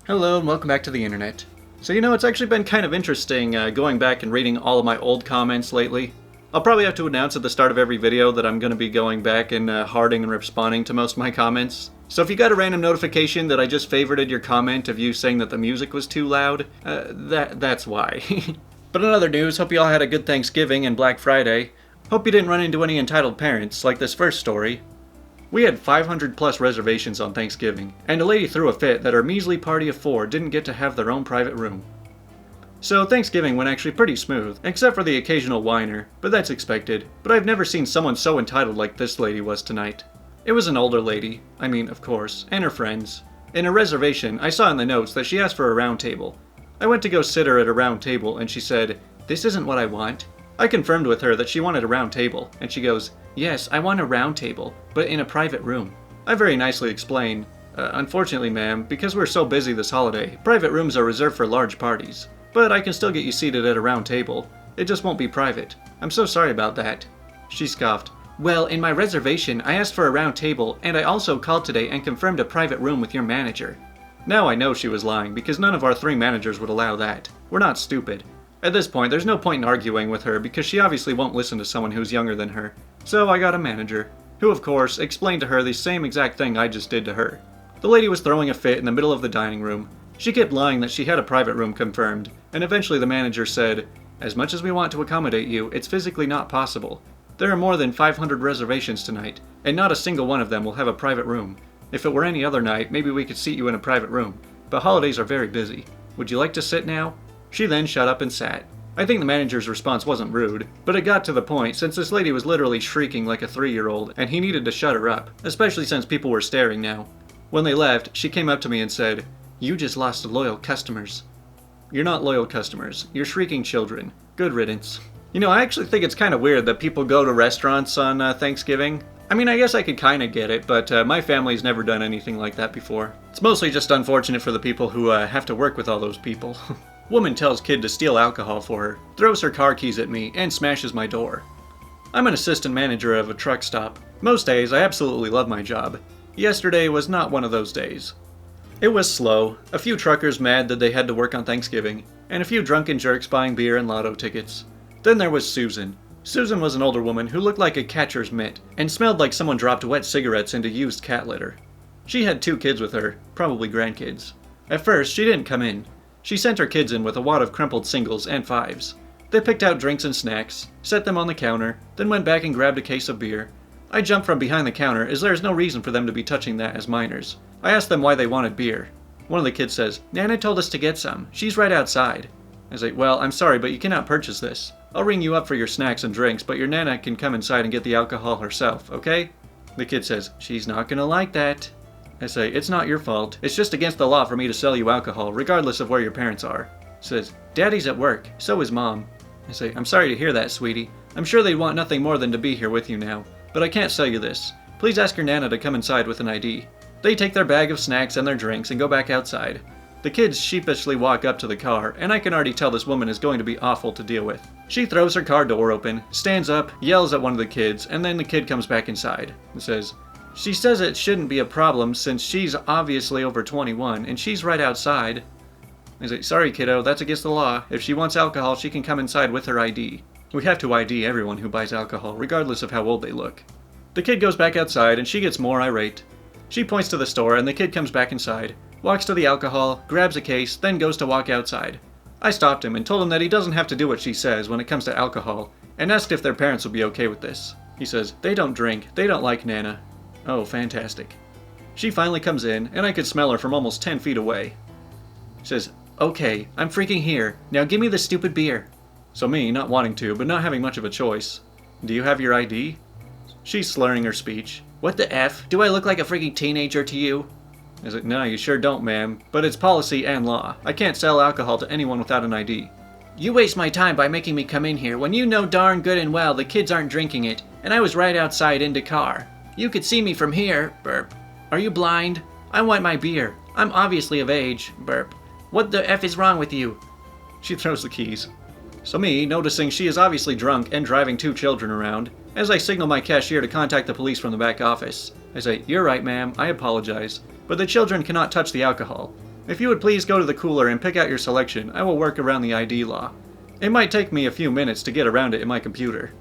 Hello and welcome back to the internet. So it's actually been kind of interesting going back and reading all of my old comments lately. I'll probably have to announce at the start of every video that I'm going to be going back and hearting and responding to most of my comments. So if you got a random notification that I just favorited your comment of you saying that the music was too loud, that's why. But in other news, hope you all had a good Thanksgiving and Black Friday. Hope you didn't run into any entitled parents, like this first story. We had 500 plus reservations on Thanksgiving, and a lady threw a fit that her measly party of 4 didn't get to have their own private room. So Thanksgiving went actually pretty smooth, except for the occasional whiner, but that's expected. But I've never seen someone so entitled like this lady was tonight. It was an older lady, of course, and her friends. In her reservation, I saw in the notes that she asked for a round table. I went to go sit her at a round table, and she said, "This isn't what I want." I confirmed with her that she wanted a round table, and she goes, "Yes, I want a round table, but in a private room." I very nicely explained, "Unfortunately, ma'am, because we're so busy this holiday, private rooms are reserved for large parties. But I can still get you seated at a round table. It just won't be private. I'm so sorry about that." She scoffed, "Well, in my reservation, I asked for a round table, and I also called today and confirmed a private room with your manager." Now I know she was lying, because none of our 3 managers would allow that. We're not stupid. At this point, there's no point in arguing with her because she obviously won't listen to someone who's younger than her. So I got a manager, who of course explained to her the same exact thing I just did to her. The lady was throwing a fit in the middle of the dining room. She kept lying that she had a private room confirmed, and eventually the manager said, "As much as we want to accommodate you, it's physically not possible. There are more than 500 reservations tonight, and not a single one of them will have a private room. If it were any other night, maybe we could seat you in a private room, but holidays are very busy. Would you like to sit now?" She then shut up and sat. I think the manager's response wasn't rude, but it got to the point since this lady was literally shrieking like a 3-year-old and he needed to shut her up, especially since people were staring now. When they left, she came up to me and said, "You just lost loyal customers." "You're not loyal customers. You're shrieking children. Good riddance." I actually think it's kind of weird that people go to restaurants on Thanksgiving. I guess I could kind of get it, but my family's never done anything like that before. It's mostly just unfortunate for the people who have to work with all those people. Woman tells kid to steal alcohol for her, throws her car keys at me, and smashes my door. I'm an assistant manager of a truck stop. Most days, I absolutely love my job. Yesterday was not one of those days. It was slow, a few truckers mad that they had to work on Thanksgiving, and a few drunken jerks buying beer and lotto tickets. Then there was Susan. Susan was an older woman who looked like a catcher's mitt, and smelled like someone dropped wet cigarettes into used cat litter. She had 2 kids with her, probably grandkids. At first, she didn't come in. She sent her kids in with a wad of crumpled singles and 5s. They picked out drinks and snacks, set them on the counter, then went back and grabbed a case of beer. I jumped from behind the counter as there is no reason for them to be touching that as minors. I asked them why they wanted beer. One of the kids says, "Nana told us to get some. She's right outside." I say, "Well, I'm sorry, but you cannot purchase this. I'll ring you up for your snacks and drinks, but your Nana can come inside and get the alcohol herself, okay?" The kid says, "She's not gonna like that." I say, "It's not your fault. It's just against the law for me to sell you alcohol, regardless of where your parents are." Says, "Daddy's at work. So is Mom." I say, "I'm sorry to hear that, sweetie. I'm sure they'd want nothing more than to be here with you now. But I can't sell you this. Please ask your Nana to come inside with an ID." They take their bag of snacks and their drinks and go back outside. The kids sheepishly walk up to the car, and I can already tell this woman is going to be awful to deal with. She throws her car door open, stands up, yells at one of the kids, and then the kid comes back inside and says, "She says it shouldn't be a problem since she's obviously over 21 and she's right outside." I say, "Sorry kiddo, that's against the law. If she wants alcohol, she can come inside with her ID. We have to ID everyone who buys alcohol, regardless of how old they look." The kid goes back outside and she gets more irate. She points to the store and the kid comes back inside, walks to the alcohol, grabs a case, then goes to walk outside. I stopped him and told him that he doesn't have to do what she says when it comes to alcohol, and asked if their parents would be okay with this. He says, "They don't drink, they don't like Nana." Oh, fantastic. She finally comes in, and I could smell her from almost 10 feet away. Says, "Okay, I'm freaking here. Now give me the stupid beer." So me, not wanting to, but not having much of a choice. "Do you have your ID?" She's slurring her speech. "What the F? Do I look like a freaking teenager to you?" I said, "No, you sure don't, ma'am. But it's policy and law. I can't sell alcohol to anyone without an ID." "You waste my time by making me come in here when you know darn good and well the kids aren't drinking it, and I was right outside in the car. You could see me from here, burp. Are you blind? I want my beer. I'm obviously of age, burp. What the F is wrong with you?" She throws the keys. So me, noticing she is obviously drunk and driving 2 children around, as I signal my cashier to contact the police from the back office. I say, "You're right, ma'am, I apologize, but the children cannot touch the alcohol. If you would please go to the cooler and pick out your selection, I will work around the ID law. It might take me a few minutes to get around it in my computer.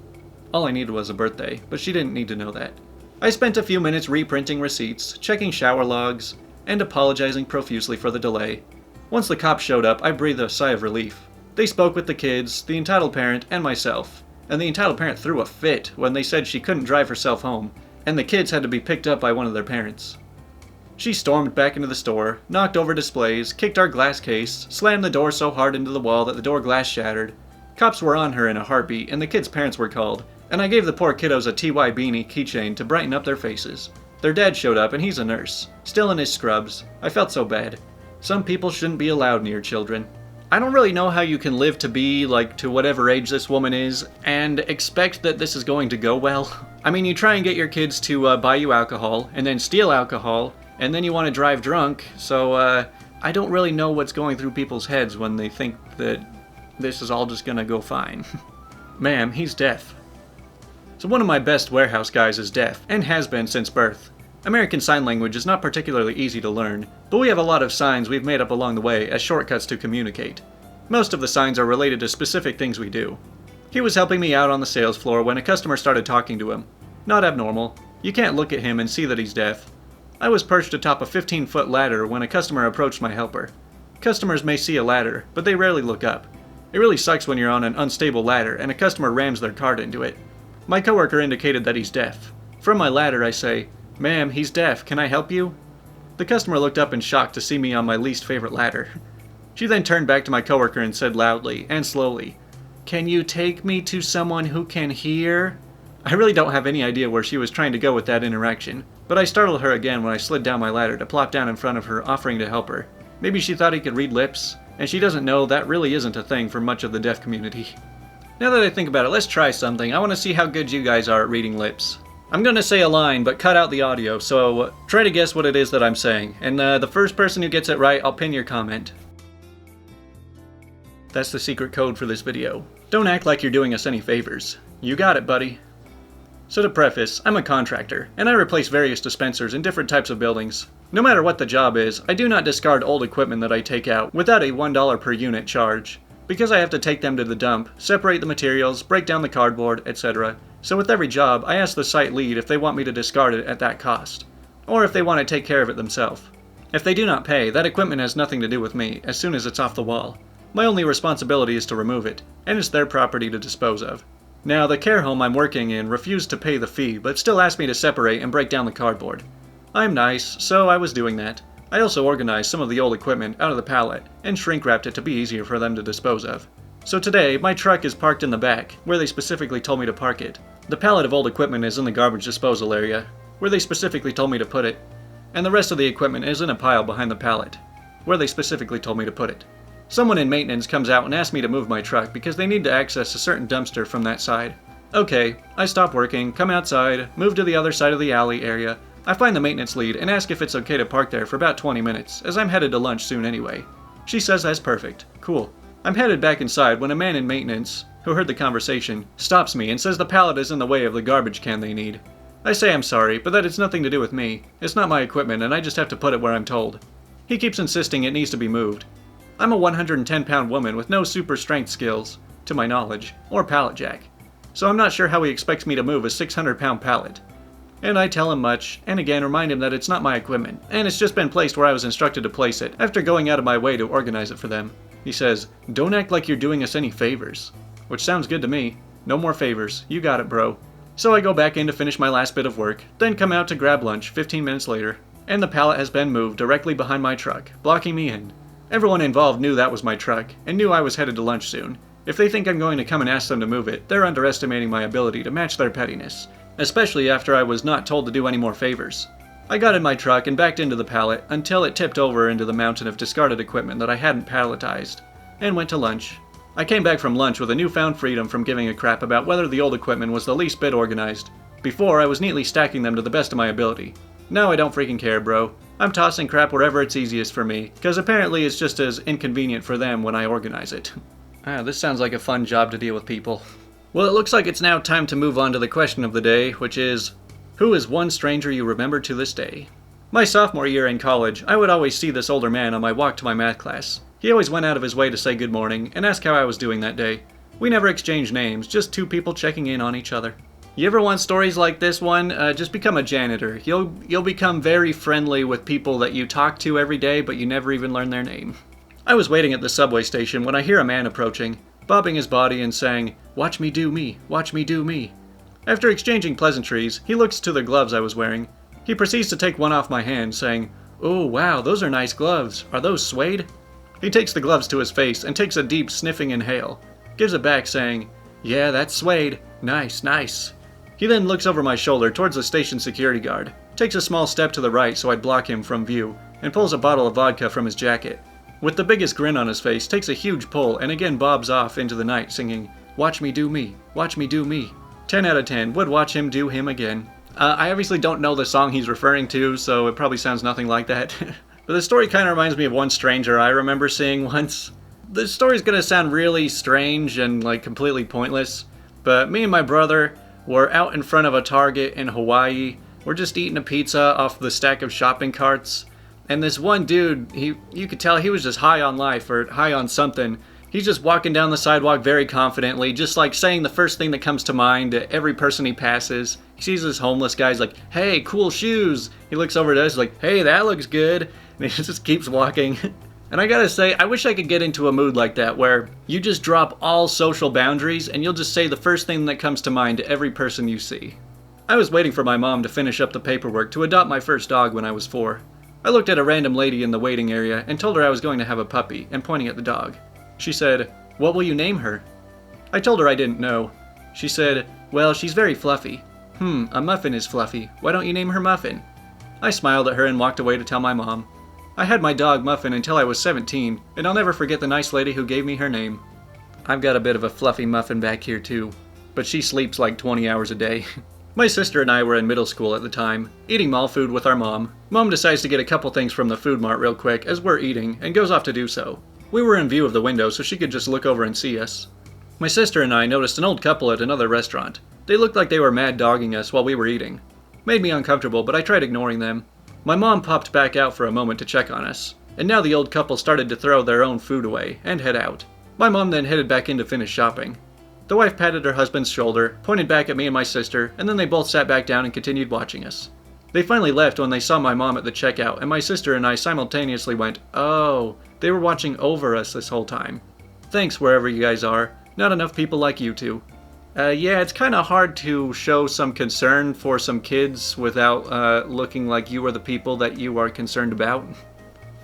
All I needed was a birthday, but she didn't need to know that. I spent a few minutes reprinting receipts, checking shower logs, and apologizing profusely for the delay. Once the cops showed up, I breathed a sigh of relief. They spoke with the kids, the entitled parent, and myself. And the entitled parent threw a fit when they said she couldn't drive herself home, and the kids had to be picked up by one of their parents. She stormed back into the store, knocked over displays, kicked our glass case, slammed the door so hard into the wall that the door glass shattered. Cops were on her in a heartbeat, and the kids' parents were called, and I gave the poor kiddos a TY beanie keychain to brighten up their faces. Their dad showed up, and he's a nurse, still in his scrubs. I felt so bad. Some people shouldn't be allowed near children. I don't really know how you can live to be, to whatever age this woman is, and expect that this is going to go well. I mean, you try and get your kids to buy you alcohol, and then steal alcohol, and then you want to drive drunk, so I don't really know what's going through people's heads when they think that this is all just gonna go fine. Ma'am, he's deaf. So one of my best warehouse guys is deaf, and has been since birth. American Sign Language is not particularly easy to learn, but we have a lot of signs we've made up along the way as shortcuts to communicate. Most of the signs are related to specific things we do. He was helping me out on the sales floor when a customer started talking to him. Not abnormal. You can't look at him and see that he's deaf. I was perched atop a 15-foot ladder when a customer approached my helper. Customers may see a ladder, but they rarely look up. It really sucks when you're on an unstable ladder and a customer rams their cart into it. My coworker indicated that he's deaf. From my ladder I say, "Ma'am, he's deaf, can I help you?" The customer looked up in shock to see me on my least favorite ladder. She then turned back to my coworker and said loudly and slowly, "Can you take me to someone who can hear?" I really don't have any idea where she was trying to go with that interaction, but I startled her again when I slid down my ladder to plop down in front of her, offering to help her. Maybe she thought he could read lips, and she doesn't know that really isn't a thing for much of the deaf community. Now that I think about it, let's try something. I want to see how good you guys are at reading lips. I'm going to say a line, but cut out the audio, so try to guess what it is that I'm saying. And the first person who gets it right, I'll pin your comment. That's the secret code for this video. Don't act like you're doing us any favors. You got it, buddy. So to preface, I'm a contractor, and I replace various dispensers in different types of buildings. No matter what the job is, I do not discard old equipment that I take out without a $1 per unit charge, because I have to take them to the dump, separate the materials, break down the cardboard, etc. So with every job, I ask the site lead if they want me to discard it at that cost, or if they want to take care of it themselves. If they do not pay, that equipment has nothing to do with me as soon as it's off the wall. My only responsibility is to remove it, and it's their property to dispose of. Now, the care home I'm working in refused to pay the fee, but still asked me to separate and break down the cardboard. I'm nice, so I was doing that. I also organized some of the old equipment out of the pallet, and shrink-wrapped it to be easier for them to dispose of. So today, my truck is parked in the back, where they specifically told me to park it. The pallet of old equipment is in the garbage disposal area, where they specifically told me to put it. And the rest of the equipment is in a pile behind the pallet, where they specifically told me to put it. Someone in maintenance comes out and asks me to move my truck because they need to access a certain dumpster from that side. Okay, I stop working, come outside, move to the other side of the alley area. I find the maintenance lead and ask if it's okay to park there for about 20 minutes, as I'm headed to lunch soon anyway. She says that's perfect. Cool. I'm headed back inside when a man in maintenance, who heard the conversation, stops me and says the pallet is in the way of the garbage can they need. I say I'm sorry, but that it's nothing to do with me. It's not my equipment and I just have to put it where I'm told. He keeps insisting it needs to be moved. I'm a 110-pound woman with no super strength skills, to my knowledge, or pallet jack, so I'm not sure how he expects me to move a 600-pound pallet. And I tell him much, and again remind him that it's not my equipment, and it's just been placed where I was instructed to place it, after going out of my way to organize it for them. He says, "Don't act like you're doing us any favors." Which sounds good to me. No more favors. You got it, bro. So I go back in to finish my last bit of work, then come out to grab lunch 15 minutes later, and the pallet has been moved directly behind my truck, blocking me in. Everyone involved knew that was my truck, and knew I was headed to lunch soon. If they think I'm going to come and ask them to move it, they're underestimating my ability to match their pettiness, especially after I was not told to do any more favors. I got in my truck and backed into the pallet until it tipped over into the mountain of discarded equipment that I hadn't palletized, and went to lunch. I came back from lunch with a newfound freedom from giving a crap about whether the old equipment was the least bit organized. Before, I was neatly stacking them to the best of my ability. Now I don't freaking care, bro. I'm tossing crap wherever it's easiest for me, because apparently it's just as inconvenient for them when I organize it. This sounds like a fun job to deal with people. Well, it looks like it's now time to move on to the question of the day, which is, who is one stranger you remember to this day? My sophomore year in college, I would always see this older man on my walk to my math class. He always went out of his way to say good morning and ask how I was doing that day. We never exchanged names, just two people checking in on each other. You ever want stories like this one? Just become a janitor. You'll become very friendly with people that you talk to every day, but you never even learn their name. I was waiting at the subway station when I hear a man approaching, bobbing his body and saying, "Watch me do me, watch me do me." After exchanging pleasantries, he looks to the gloves I was wearing. He proceeds to take one off my hand, saying, "Oh wow, those are nice gloves. Are those suede?" He takes the gloves to his face and takes a deep sniffing inhale. Gives it back, saying, "Yeah, that's suede. Nice, nice." He then looks over my shoulder towards the station security guard, takes a small step to the right so I'd block him from view, and pulls a bottle of vodka from his jacket. With the biggest grin on his face, takes a huge pull and again bobs off into the night singing, "Watch me do me, watch me do me." 10 out of 10, would watch him do him again. I obviously don't know the song he's referring to, so it probably sounds nothing like that. But the story kind of reminds me of one stranger I remember seeing once. The story's gonna sound really strange and like completely pointless, but me and my brother were out in front of a Target in Hawaii. We're just eating a pizza off the stack of shopping carts, and this one dude, you could tell he was just high on life or high on something. He's just walking down the sidewalk very confidently, just like saying the first thing that comes to mind to every person he passes. He sees this homeless guy, he's like, "Hey, cool shoes." He looks over at us like, "Hey, that looks good." And he just keeps walking. And I gotta say, I wish I could get into a mood like that, where you just drop all social boundaries and you'll just say the first thing that comes to mind to every person you see. I was waiting for my mom to finish up the paperwork to adopt my first dog when I was 4. I looked at a random lady in the waiting area and told her I was going to have a puppy, and pointing at the dog. She said, "What will you name her?" I told her I didn't know. She said, "Well, she's very fluffy." A muffin is fluffy. Why don't you name her Muffin?" I smiled at her and walked away to tell my mom. I had my dog Muffin until I was 17, and I'll never forget the nice lady who gave me her name. I've got a bit of a fluffy Muffin back here too, but she sleeps like 20 hours a day. My sister and I were in middle school at the time, eating mall food with our mom. Mom decides to get a couple things from the food mart real quick as we're eating, and goes off to do so. We were in view of the window so she could just look over and see us. My sister and I noticed an old couple at another restaurant. They looked like they were mad dogging us while we were eating. Made me uncomfortable, but I tried ignoring them. My mom popped back out for a moment to check on us, and now the old couple started to throw their own food away and head out. My mom then headed back in to finish shopping. The wife patted her husband's shoulder, pointed back at me and my sister, and then they both sat back down and continued watching us. They finally left when they saw my mom at the checkout, and my sister and I simultaneously went, "Oh, they were watching over us this whole time. Thanks wherever you guys are. Not enough people like you two." Yeah, it's kind of hard to show some concern for some kids without looking like you are the people that you are concerned about.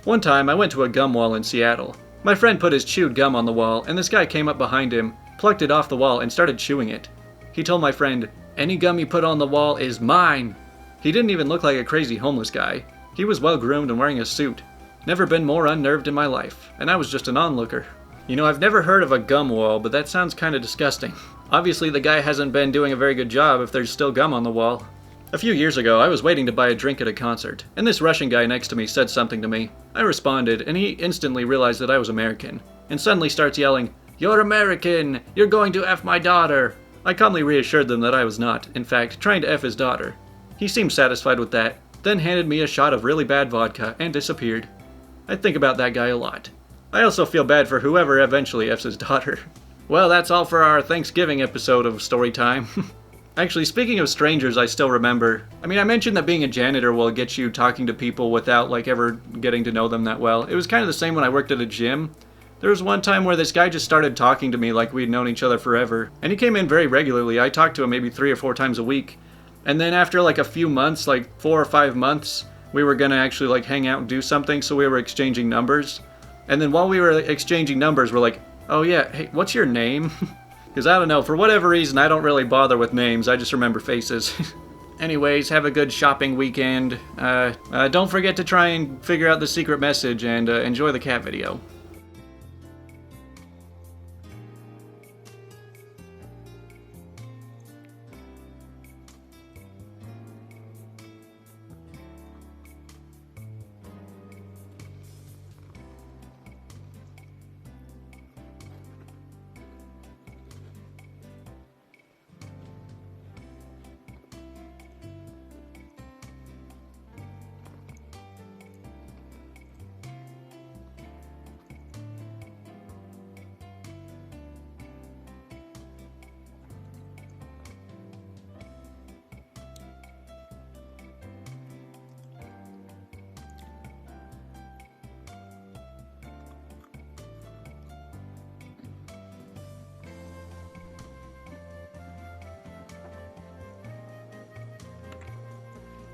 One time, I went to a gum wall in Seattle. My friend put his chewed gum on the wall, and this guy came up behind him, plucked it off the wall, and started chewing it. He told my friend, "Any gum you put on the wall is mine." He didn't even look like a crazy homeless guy. He was well groomed and wearing a suit. Never been more unnerved in my life, and I was just an onlooker. You know, I've never heard of a gum wall, but that sounds kind of disgusting. Obviously, the guy hasn't been doing a very good job if there's still gum on the wall. A few years ago, I was waiting to buy a drink at a concert, and this Russian guy next to me said something to me. I responded, and he instantly realized that I was American, and suddenly starts yelling, "You're American! You're going to F my daughter!" I calmly reassured them that I was not, in fact, trying to F his daughter. He seemed satisfied with that, then handed me a shot of really bad vodka and disappeared. I think about that guy a lot. I also feel bad for whoever eventually F's his daughter. Well, that's all for our Thanksgiving episode of Storytime. Actually, speaking of strangers, I still remember. I mentioned that being a janitor will get you talking to people without, ever getting to know them that well. It was kind of the same when I worked at a gym. There was one time where this guy just started talking to me like we'd known each other forever. And he came in very regularly. I talked to him maybe 3 or 4 times a week. And then after a few months, 4 or 5 months, we were gonna actually hang out and do something, so we were exchanging numbers. And then while we were exchanging numbers, we're like, "Oh yeah, hey, what's your name?" Because I don't know, for whatever reason, I don't really bother with names, I just remember faces. Anyways, have a good shopping weekend. Don't forget to try and figure out the secret message, and enjoy the cat video.